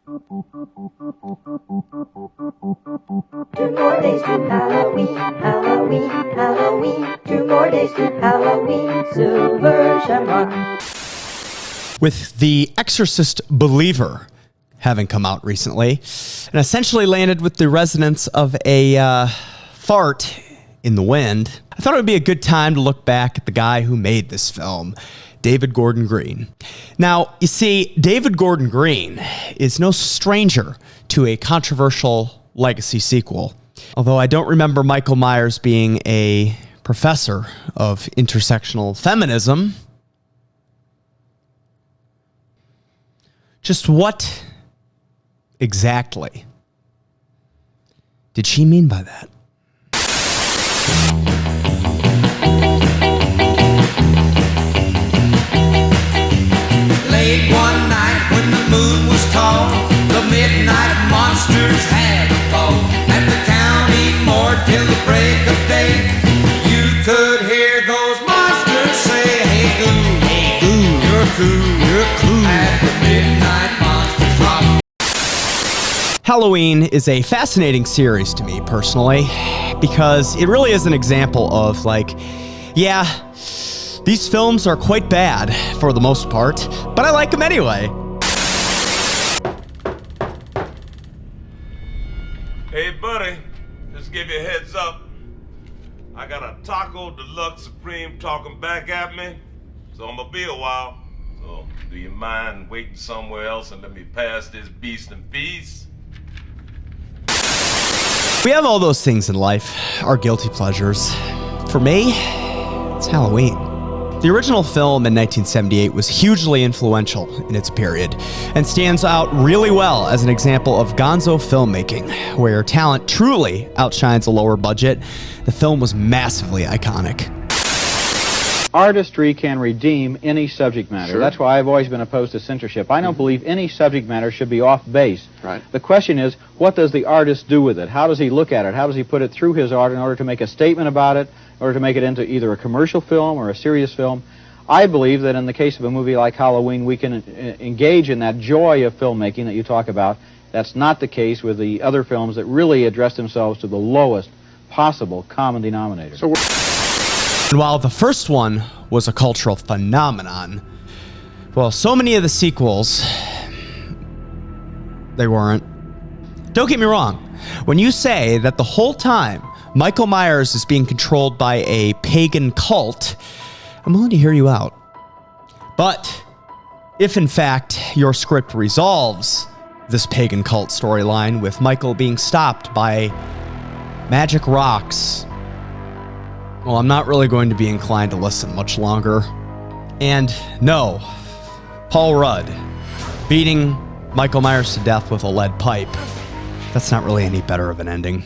Two more days to Halloween, Halloween, Halloween. 2 more days to Halloween, Silver Shamrock. With The Exorcist Believer having come out recently, and essentially landed with the resonance of a fart in the wind, I thought it would be a good time to look back at the guy who made this film, David Gordon Green. Now, you see, David Gordon Green is no stranger to a controversial legacy sequel. Although I don't remember Michael Myers being a professor of intersectional feminism. Just what exactly did she mean by that? Late one night when the moon was tall, the midnight monsters had a ball. At the county morgue till the break of day, you could hear those monsters say, hey goo, you're cool, at the midnight monsters rock. Halloween is a fascinating series to me personally, because it really is an example of yeah, these films are quite bad for the most part, but I like them anyway. Hey buddy, just give you a heads up. I got a Taco Deluxe Supreme talking back at me, so I'm gonna be a while. So do you mind waiting somewhere else and let me pass this beast in peace? We have all those things in life, our guilty pleasures. For me, it's Halloween. The original film in 1978 was hugely influential in its period and stands out really well as an example of gonzo filmmaking, where talent truly outshines a lower budget. The film was massively iconic. Artistry can redeem any subject matter. Sure. That's why I've always been opposed to censorship. I don't believe any subject matter should be off base. Right. The question is, what does the artist do with it? How does he look at it? How does he put it through his art in order to make a statement about it, in order to make it into either a commercial film or a serious film? I believe that in the case of a movie like Halloween, we can engage in that joy of filmmaking that you talk about. That's not the case with the other films that really address themselves to the lowest possible common denominator. And while the first one was a cultural phenomenon, well, so many of the sequels, they weren't. Don't get me wrong. When you say that the whole time Michael Myers is being controlled by a pagan cult, I'm willing to hear you out. But if in fact your script resolves this pagan cult storyline with Michael being stopped by magic rocks, well, I'm not really going to be inclined to listen much longer. And no, Paul Rudd beating Michael Myers to death with a lead pipe, that's not really any better of an ending.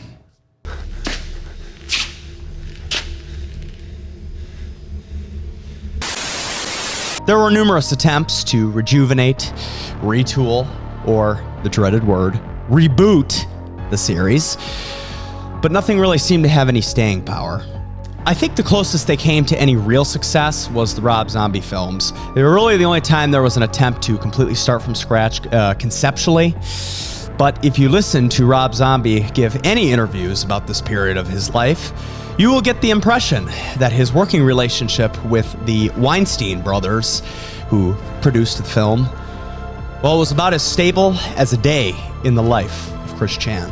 There were numerous attempts to rejuvenate, retool, or the dreaded word, reboot the series, but nothing really seemed to have any staying power. I think the closest they came to any real success was the Rob Zombie films. They were really the only time there was an attempt to completely start from scratch conceptually. But if you listen to Rob Zombie give any interviews about this period of his life, you will get the impression that his working relationship with the Weinstein brothers, who produced the film, well, it was about as stable as a day in the life of Chris Chan.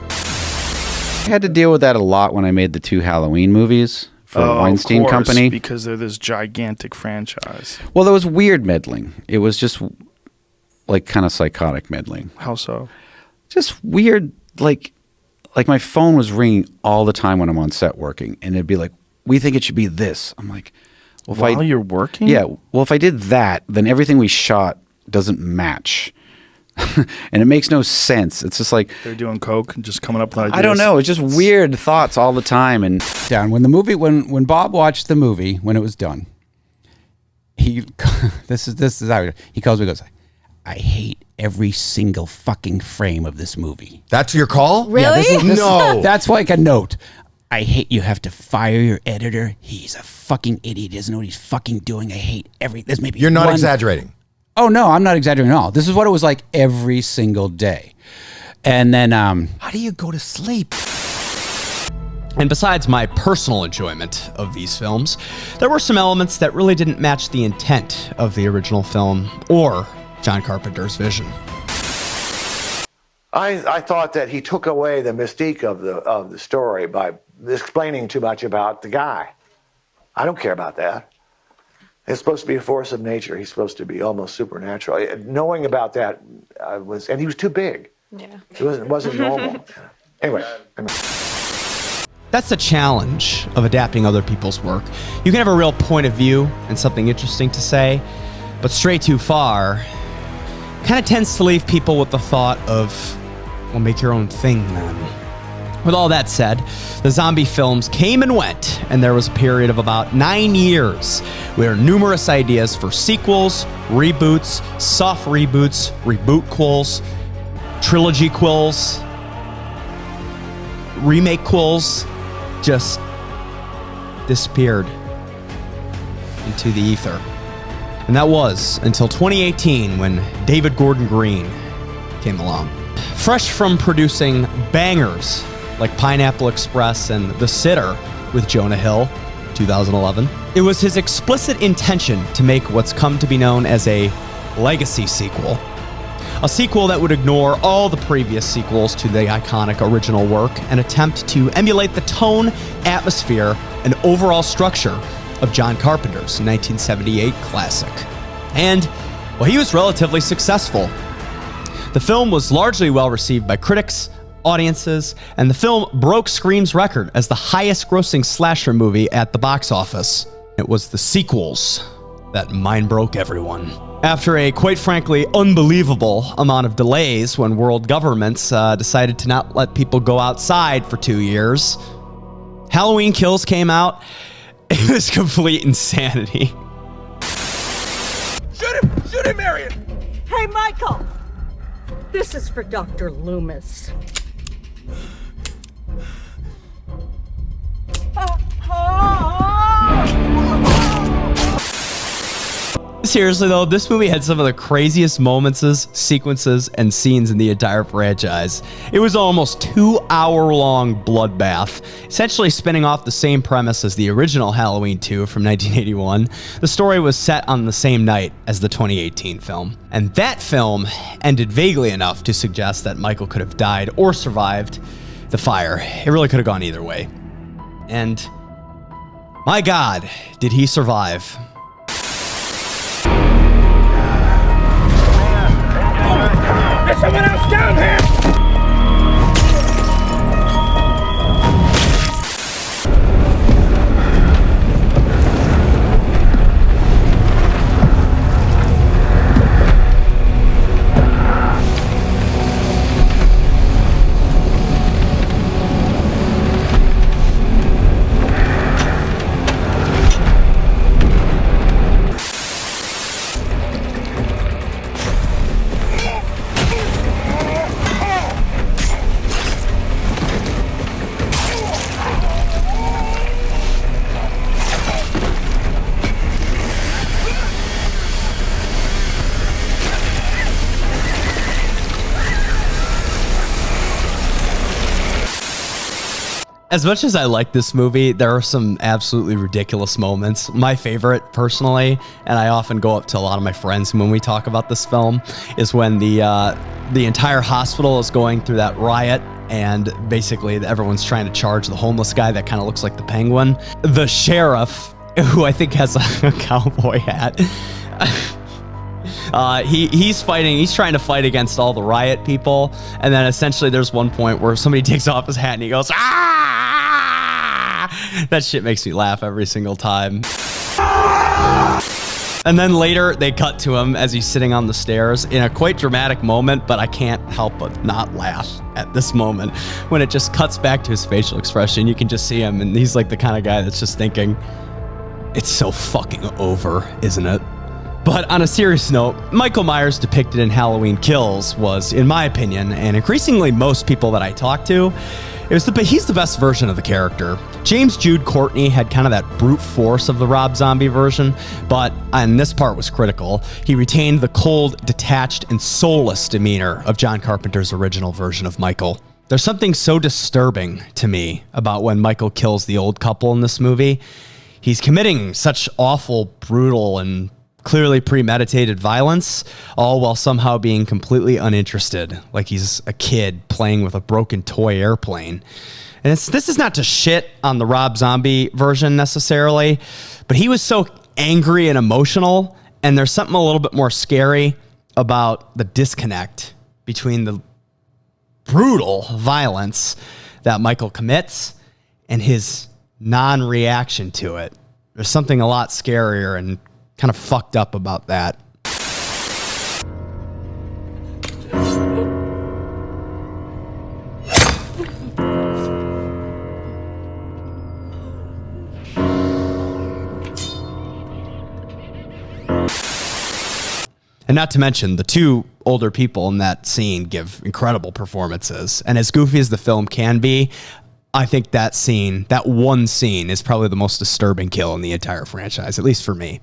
I had to deal with that a lot when I made the 2 Halloween movies for Weinstein of course, Company. Because they're this gigantic franchise. Well, there was weird meddling. It was just kind of psychotic meddling. How so? Just weird, like my phone was ringing all the time when I'm on set working, and it'd be like, we think it should be this. I'm like, well, While you're working? Yeah, well, if I did that, then everything we shot doesn't match. And it makes no sense. It's just like They're doing coke and just coming up with ideas. I don't know. It's just weird thoughts all the time. And down when Bob watched the movie when it was done, this is how he calls me and goes, I hate every single fucking frame of this movie. That's your call? Really? Yeah, no. That's like a note. I hate you have to fire your editor. He's a fucking idiot. He doesn't know what he's fucking doing. I hate every. There's maybe You're not one, exaggerating. Oh, no, I'm not exaggerating at all. This is what it was like every single day. And then, how do you go to sleep? And besides my personal enjoyment of these films, there were some elements that really didn't match the intent of the original film or John Carpenter's vision. I thought that he took away the mystique of the story by explaining too much about the guy. I don't care about that. It's supposed to be a force of nature. He's supposed to be almost supernatural. Knowing about that and he was too big. Yeah. It wasn't normal. Anyway. That's the challenge of adapting other people's work. You can have a real point of view and something interesting to say, but stray too far kind of tends to leave people with the thought of, well, make your own thing then. With all that said, the zombie films came and went, and there was a period of about 9 years where numerous ideas for sequels, reboots, soft reboots, reboot-quels, trilogy-quels, remake-quels just disappeared into the ether. And that was until 2018 when David Gordon Green came along. Fresh from producing bangers like Pineapple Express and The Sitter with Jonah Hill, 2011, it was his explicit intention to make what's come to be known as a legacy sequel. A sequel that would ignore all the previous sequels to the iconic original work and attempt to emulate the tone, atmosphere, and overall structure of John Carpenter's 1978 classic. And, well, he was relatively successful. The film was largely well received by critics, audiences, and the film broke Scream's record as the highest grossing slasher movie at the box office. It was the sequels that mind broke everyone. After a, quite frankly, unbelievable amount of delays when world governments decided to not let people go outside for 2 years, Halloween Kills came out. It was complete insanity. Shoot him, Marion! Hey, Michael! This is for Dr. Loomis. Seriously though, this movie had some of the craziest moments, sequences, and scenes in the entire franchise. It was almost 2-hour-long bloodbath, essentially spinning off the same premise as the original Halloween 2 from 1981. The story was set on the same night as the 2018 film. And that film ended vaguely enough to suggest that Michael could have died or survived the fire. It really could have gone either way. And my God, did he survive. There's someone else down here! As much as I like this movie, there are some absolutely ridiculous moments. My favorite, personally, and I often go up to a lot of my friends when we talk about this film, is when the entire hospital is going through that riot, and basically everyone's trying to charge the homeless guy that kind of looks like the Penguin. The sheriff, who I think has a cowboy hat, he's trying to fight against all the riot people, and then essentially there's one point where somebody takes off his hat and he goes, "Ah!" That shit makes me laugh every single time. And then later they cut to him as he's sitting on the stairs in a quite dramatic moment, but I can't help but not laugh at this moment when it just cuts back to his facial expression. You can just see him, and he's like the kind of guy that's just thinking, it's so fucking over, isn't it? But on a serious note, Michael Myers depicted in Halloween Kills was, in my opinion, and increasingly most people that I talk to, He's the best version of the character. James Jude Courtney had kind of that brute force of the Rob Zombie version, but, and this part was critical, he retained the cold, detached, and soulless demeanor of John Carpenter's original version of Michael. There's something so disturbing to me about when Michael kills the old couple in this movie. He's committing such awful, brutal, and clearly premeditated violence, all while somehow being completely uninterested, like he's a kid playing with a broken toy airplane. And this is not to shit on the Rob Zombie version necessarily, but he was so angry and emotional, and there's something a little bit more scary about the disconnect between the brutal violence that Michael commits and his non-reaction to it. There's something a lot scarier and kind of fucked up about that. And not to mention, the two older people in that scene give incredible performances. And as goofy as the film can be, I think that scene, that one scene, is probably the most disturbing kill in the entire franchise, at least for me.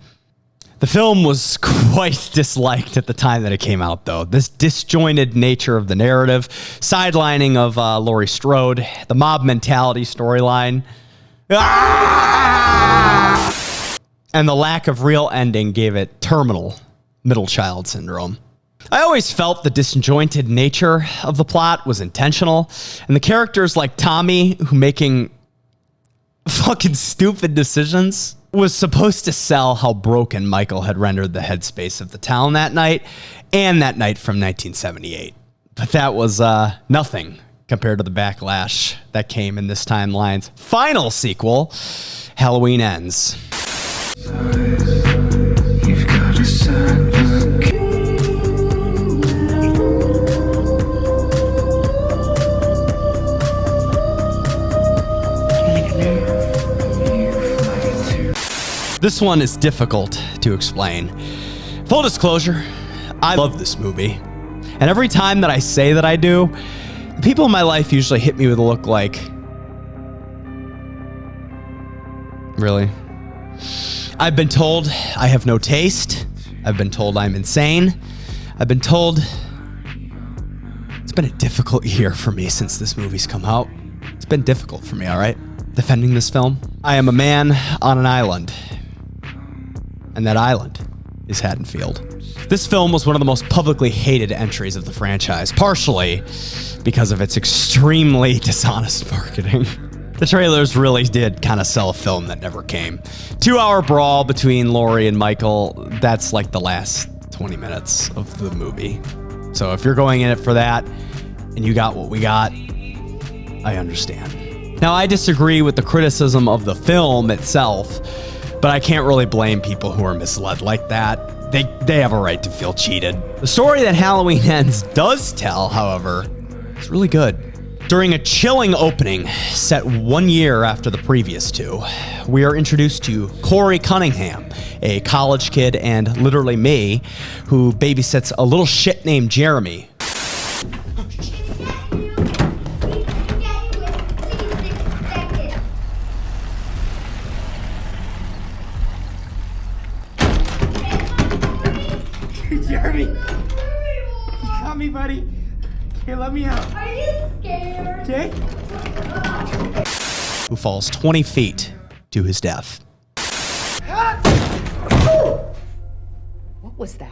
The film was quite disliked at the time that it came out, though. This disjointed nature of the narrative, sidelining of Laurie Strode, the mob mentality storyline, and the lack of real ending gave it terminal middle child syndrome. I always felt the disjointed nature of the plot was intentional, and the characters like Tommy, who making fucking stupid decisions, was supposed to sell how broken Michael had rendered the headspace of the town that night, and that night from 1978. But that was nothing compared to the backlash that came in this timeline's final sequel, Halloween Ends. You've got a sad look. This one is difficult to explain. Full disclosure, I love this movie. And every time that I say that I do, the people in my life usually hit me with a look like, really? I've been told I have no taste. I've been told I'm insane. I've been told it's been a difficult year for me since this movie's come out. It's been difficult for me, all right? Defending this film. I am a man on an island. And that island is Haddonfield. This film was one of the most publicly hated entries of the franchise, partially because of its extremely dishonest marketing. The trailers really did kind of sell a film that never came. 2-hour brawl between Laurie and Michael, that's like the last 20 minutes of the movie. So if you're going in it for that, and you got what we got, I understand. Now, I disagree with the criticism of the film itself, but I can't really blame people who are misled like that. They have a right to feel cheated. The story that Halloween Ends does tell, however, is really good. During a chilling opening set 1 year after the previous two, we are introduced to Corey Cunningham, a college kid and literally me, who babysits a little shit named Jeremy. Jeremy! You got me, buddy. Here, let me out. Are you scared? Okay. Who falls 20 feet to his death. What was that?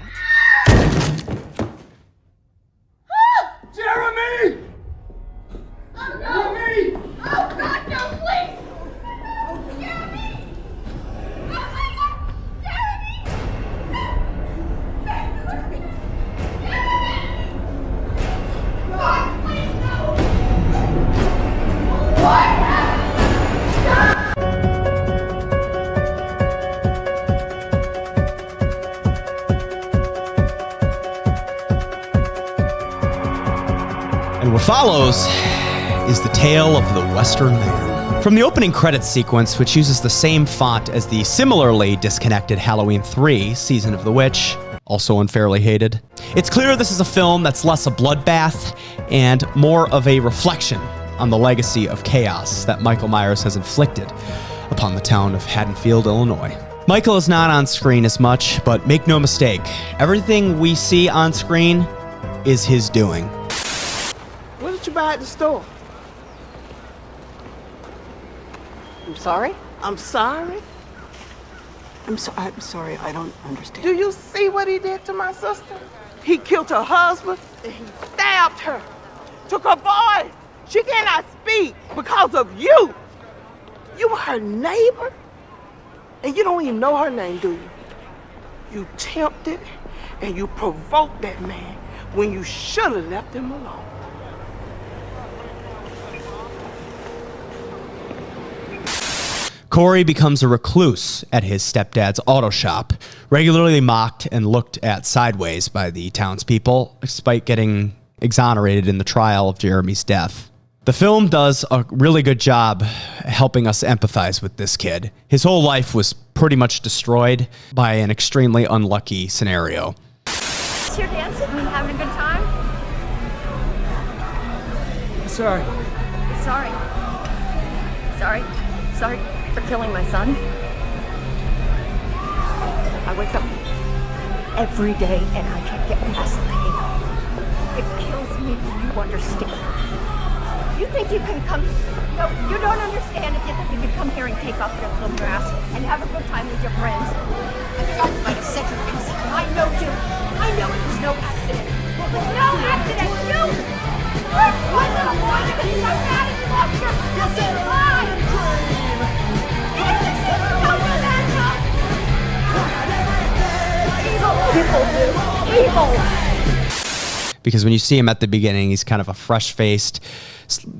Jeremy! Oh, no! Jeremy! Oh, God, no, please! Oh, Jeremy! Oh, my God! Jeremy! Jeremy! God, please, no! What? And what follows is the tale of the Western Man. From the opening credits sequence, which uses the same font as the similarly disconnected Halloween 3, Season of the Witch, also unfairly hated, it's clear this is a film that's less a bloodbath and more of a reflection on the legacy of chaos that Michael Myers has inflicted upon the town of Haddonfield, Illinois. Michael is not on screen as much, but make no mistake, everything we see on screen is his doing. What did you buy at the store? I'm sorry? I'm sorry? I'm sorry, I don't understand. Do you see what he did to my sister? He killed her husband, and he stabbed her, took her voice. She cannot speak because of you. You were her neighbor, and you don't even know her name, do you? You tempted and you provoked that man when you should have left him alone. Corey becomes a recluse at his stepdad's auto shop, regularly mocked and looked at sideways by the townspeople, despite getting exonerated in the trial of Jeremy's death. The film does a really good job helping us empathize with this kid. His whole life was pretty much destroyed by an extremely unlucky scenario. Here dancing and having a good time? Sorry. Sorry for killing my son. I wake up every day and I can't get past the pain. It kills me. You understand? You think you can come? No, you don't understand if you think you can come here and take off your little grass and have a good time with your friends. I thought you might have said your accident. I know you. I know it was no accident. It was no accident. You hurt my little boy because you got mad and lost your fucking mind. Because when you see him at the beginning, he's kind of a fresh-faced,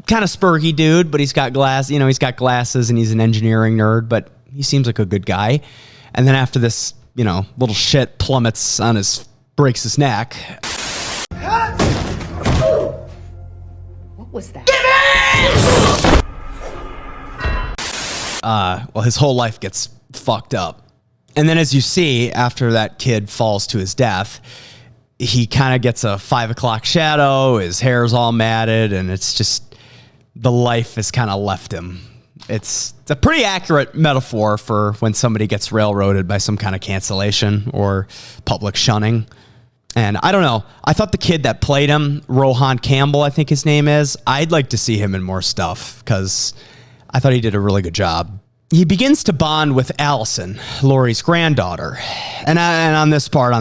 kind of spurgy dude, but he's got he's got glasses and he's an engineering nerd, but he seems like a good guy. And then after this, little shit plummets breaks his neck. What was that? Well, his whole life gets fucked up. And then as you see, after that kid falls to his death, he kind of gets a 5 o'clock shadow, his hair's all matted, and it's just, the life has kind of left him. It's a pretty accurate metaphor for when somebody gets railroaded by some kind of cancellation or public shunning. And I don't know, I thought the kid that played him, Rohan Campbell, I think his name is, I'd like to see him in more stuff because I thought he did a really good job. He begins to bond with Allison, Laurie's granddaughter. And on this part,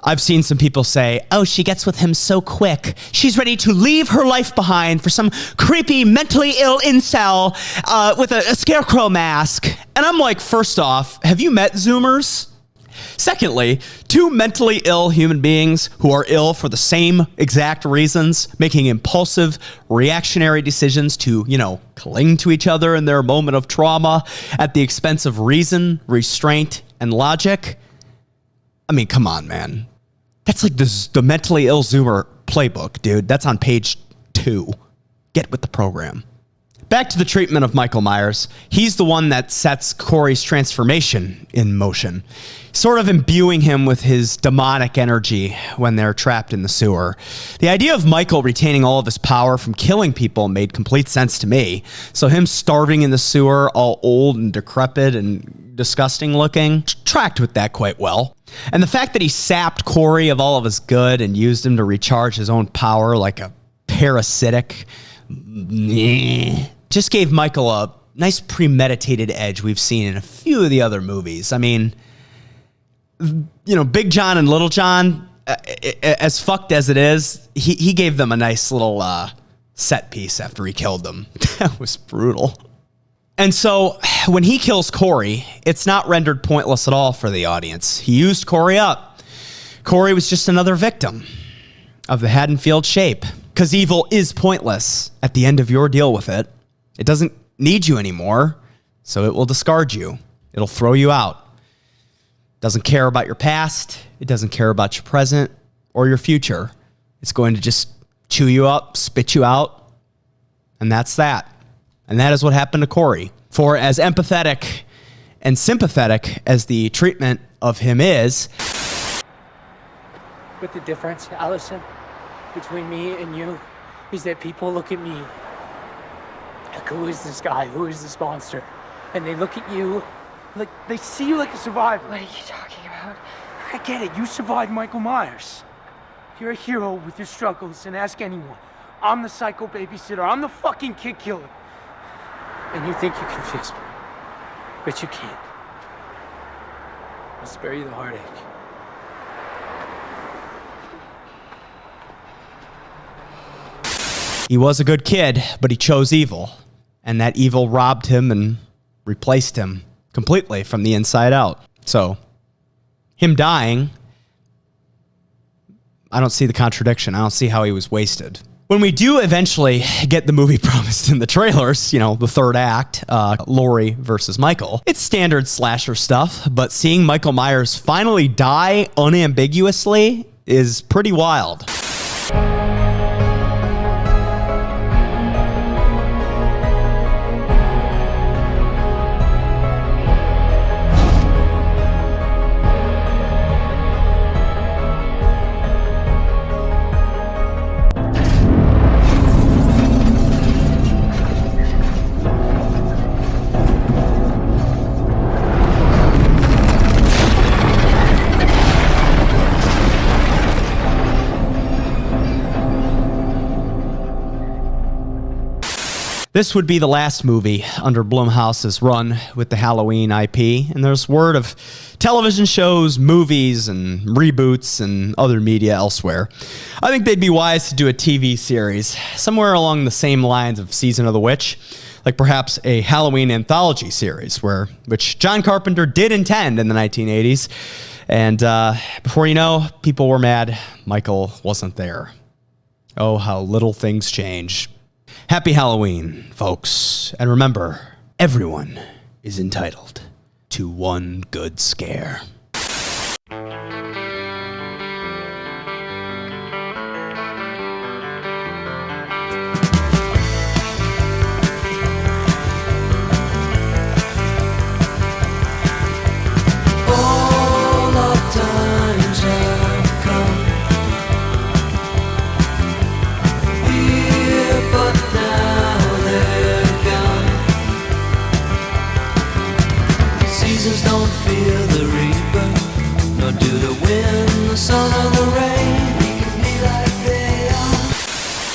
I've seen some people say, oh, she gets with him so quick. She's ready to leave her life behind for some creepy, mentally ill incel with a scarecrow mask. And I'm like, first off, have you met Zoomers? Secondly, two mentally ill human beings who are ill for the same exact reasons, making impulsive, reactionary decisions to, cling to each other in their moment of trauma at the expense of reason, restraint, and logic. I mean, come on, man. That's like the mentally ill Zoomer playbook, dude. That's on page 2. Get with the program. Back to the treatment of Michael Myers. He's the one that sets Corey's transformation in motion, sort of imbuing him with his demonic energy when they're trapped in the sewer. The idea of Michael retaining all of his power from killing people made complete sense to me. So him starving in the sewer, all old and decrepit and disgusting looking, tracked with that quite well. And the fact that he sapped Corey of all of his good and used him to recharge his own power like a parasitic, just gave Michael a nice premeditated edge we've seen in a few of the other movies. I mean, Big John and Little John, as fucked as it is, he gave them a nice little set piece after he killed them. That was brutal. And so when he kills Corey, it's not rendered pointless at all for the audience. He used Corey up. Corey was just another victim of the Haddonfield shape. Because evil is pointless at the end of your deal with it. It doesn't need you anymore, so it will discard you. It'll throw you out. It doesn't care about your past. It doesn't care about your present or your future. It's going to just chew you up, spit you out, and that's that. And that is what happened to Corey. For as empathetic and sympathetic as the treatment of him is, But the difference, Allison, between me and you is that people look at me like, who is this guy? Who is this monster? And they look at you like, they see you like a survivor. What are you talking about? I get it. You survived Michael Myers. You're a hero with your struggles, and ask anyone. I'm the psycho babysitter. I'm the fucking kid killer. And you think you can fix me, but you can't. I'll spare you the heartache. He was a good kid, but he chose evil. And that evil robbed him and replaced him completely from the inside out. So, him dying, I don't see the contradiction. I don't see how he was wasted. When we do eventually get the movie promised in the trailers, you know, the third act, Laurie versus Michael, it's standard slasher stuff, but seeing Michael Myers finally die unambiguously is pretty wild. This would be the last movie under Blumhouse's run with the Halloween IP, and there's word of television shows, movies, and reboots and other media elsewhere. I think they'd be wise to do a TV series, somewhere along the same lines of Season of the Witch, like perhaps a Halloween anthology series, which John Carpenter did intend in the 1980s, and before you know, people were mad Michael wasn't there. Oh, how little things change. Happy Halloween, folks. And remember, everyone is entitled to one good scare. All our times have come. Here, but now they're gone. Seasons don't fear the reaper, nor do the wind, the sun, or the rain.